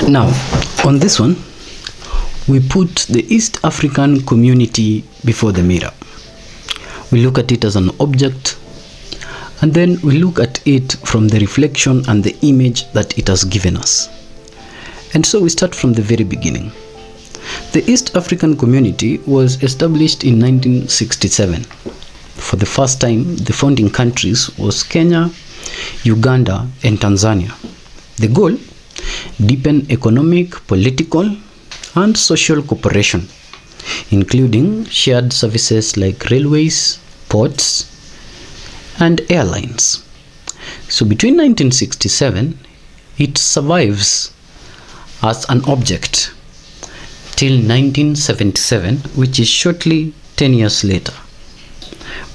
Now, on this one, we put the East African community before the mirror. We look at it as an object, and then we look at it from the reflection and the image that it has given us. And so we start from the very beginning. The East African community was established in 1967. For the first time, the founding countries was Kenya, Uganda, and Tanzania. The goal: deepen economic, political, and social cooperation, including shared services like railways, ports, and airlines. So between 1967, it survives as an object till 1977, which is shortly 10 years later.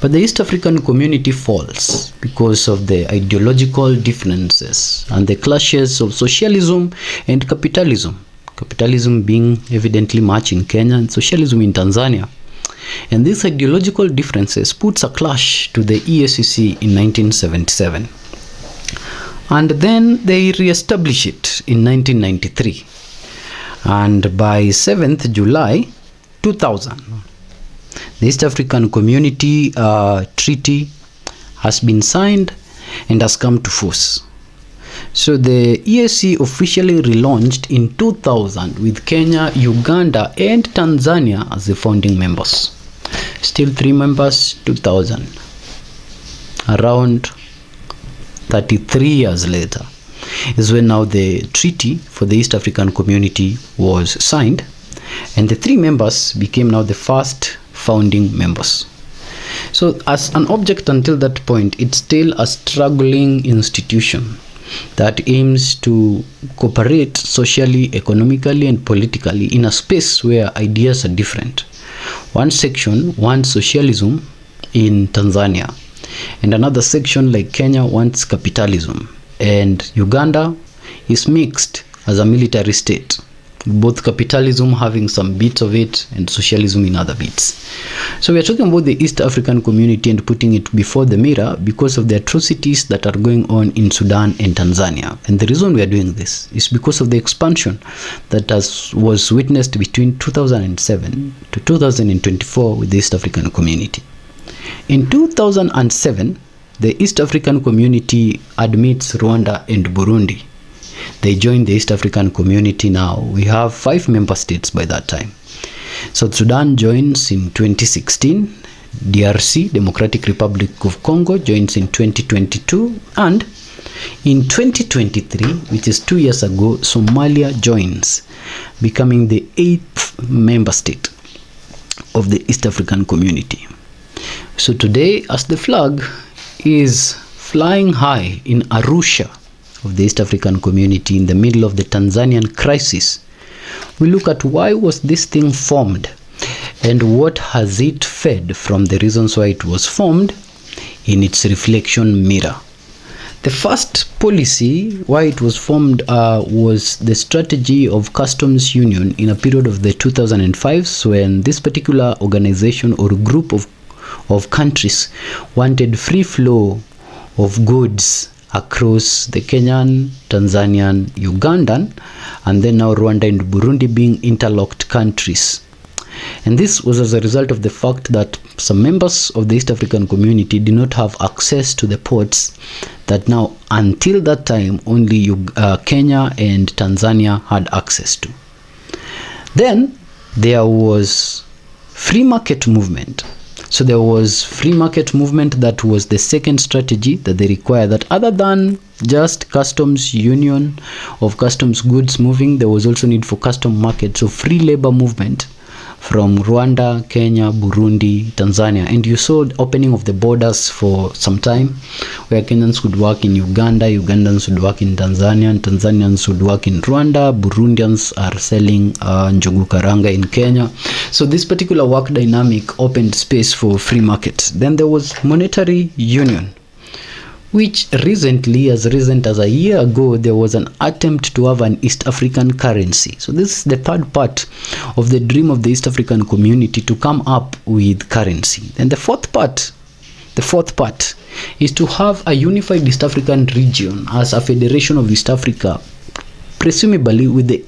But the East African community falls because of the ideological differences and the clashes of socialism and capitalism. Capitalism being evidently much in Kenya and socialism in Tanzania. And these ideological differences puts a clash to the EACC in 1977. And then they re-establish it in 1993. And by 7th July 2000, the East African Community Treaty has been signed and has come to force. So the EAC officially relaunched in 2000 with Kenya, Uganda, and Tanzania as the founding members. Still 3 members, 2000. Around 33 years later is when now the treaty for the East African Community was signed, and the 3 members became now the first founding members. So as an object until that point, it's still a struggling institution that aims to cooperate socially, economically, and politically in a space where ideas are different. One section wants socialism in Tanzania, and another section like Kenya wants capitalism, and Uganda is mixed as a military state, both capitalism having some bits of it and socialism in other bits. So we are talking about the East African community and putting it before the mirror because of the atrocities that are going on in Sudan and Tanzania. And the reason we are doing this is because of the expansion that was witnessed between 2007 to 2024 with the East African community. In 2007, the East African community admits Rwanda and Burundi. They joined the East African community now. We have 5 member states by that time. South Sudan joins in 2016. DRC, Democratic Republic of Congo, joins in 2022. And in 2023, which is 2 years ago, Somalia joins, becoming the 8th member state of the East African community. So today, as the flag is flying high in Arusha of the East African community in the middle of the Tanzanian crisis, we look at why was this thing formed and what has it fed from the reasons why it was formed in its reflection mirror. The first policy why it was formed was the strategy of customs union in a period of the 2005s, when this particular organization or group of countries wanted free flow of goods across the Kenyan, Tanzanian, Ugandan, and then now Rwanda and Burundi being interlocked countries. And this was as a result of the fact that some members of the East African community did not have access to the ports that now, until that time, only Kenya and Tanzania had access to. Then there was free market movement. So there was free market movement. That was the second strategy that they required, that other than just customs union of customs goods moving, there was also need for custom market, so free labor movement from Rwanda, Kenya, Burundi, Tanzania. And you saw the opening of the borders for some time, where Kenyans could work in Uganda, Ugandans would work in Tanzania, and Tanzanians would work in Rwanda. Burundians are selling njugu karanga in Kenya. So this particular work dynamic opened space for free market. Then there was monetary union, which recently, as recent as a year ago, there was an attempt to have an East African currency. So this is the third part of the dream of the East African community, to come up with currency. And the fourth part is to have a unified East African region as a federation of East Africa presumably with the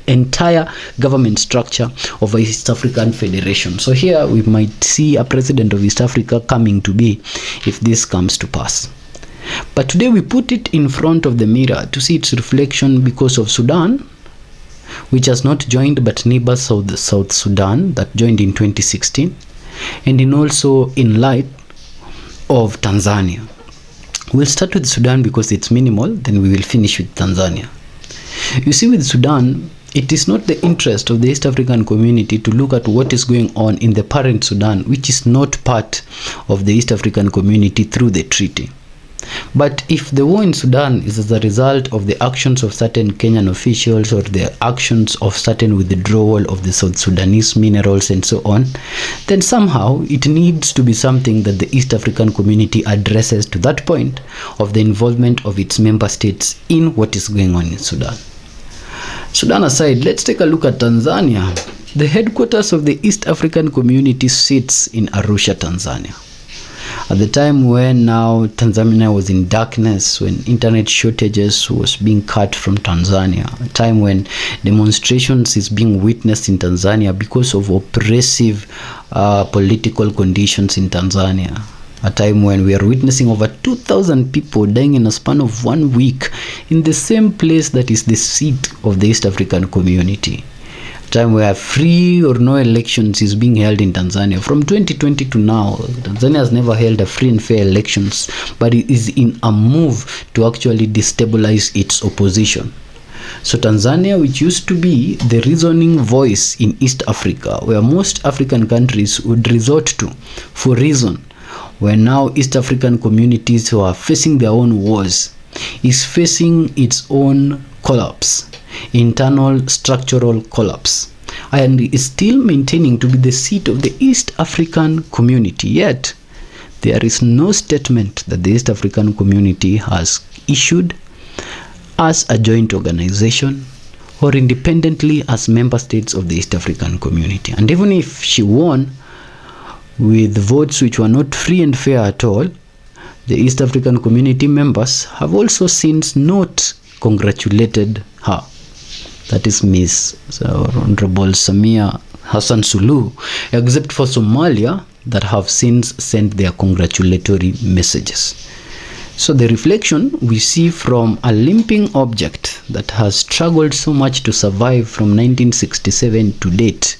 entire government structure of a East African Federation. So here we might see a president of East Africa coming to be if this comes to pass. But today we put it in front of the mirror to see its reflection because of Sudan, which has not joined, but neighbors South Sudan that joined in 2016, and also in light of Tanzania. We'll start with Sudan because it's minimal, then we will finish with Tanzania. You see, with Sudan, it is not the interest of the East African community to look at what is going on in the parent Sudan, which is not part of the East African community through the treaty. But if the war in Sudan is as a result of the actions of certain Kenyan officials or the actions of certain withdrawal of the South Sudanese minerals and so on, then somehow it needs to be something that the East African community addresses to that point of the involvement of its member states in what is going on in Sudan. Sudan aside, let's take a look at Tanzania. The headquarters of the East African community sits in Arusha, Tanzania. At the time when now Tanzania was in darkness, when internet shortages was being cut from Tanzania, a time when demonstrations is being witnessed in Tanzania because of oppressive political conditions in Tanzania, a time when we are witnessing over 2,000 people dying in a span of 1 week in the same place that is the seat of the East African community. Time where free or no elections is being held in Tanzania. From 2020 to now, Tanzania has never held a free and fair elections, but it is in a move to actually destabilize its opposition. So Tanzania, which used to be the reasoning voice in East Africa, where most African countries would resort to for reason, where now East African communities who are facing their own wars, is facing its own collapse, internal structural collapse, and is still maintaining to be the seat of the East African community. Yet there is no statement that the East African community has issued as a joint organization or independently as member states of the East African community. And even if she won with votes which were not free and fair at all, the East African community members have also since not congratulated her. That is Miss Honorable Samia'S Hassan Suluhu, except for Somalia that have since sent their congratulatory messages. So the reflection we see from a limping object that has struggled so much to survive from 1967 to date,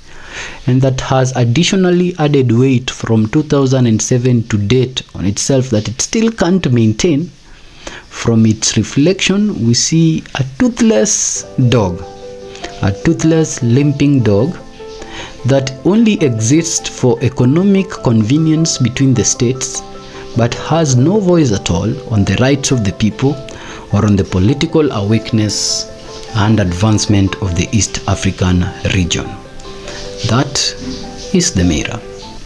and that has additionally added weight from 2007 to date on itself that it still can't maintain. From its reflection, we see a toothless dog, a toothless limping dog that only exists for economic convenience between the states, but has no voice at all on the rights of the people or on the political awakeness and advancement of the East African region. That is the mirror.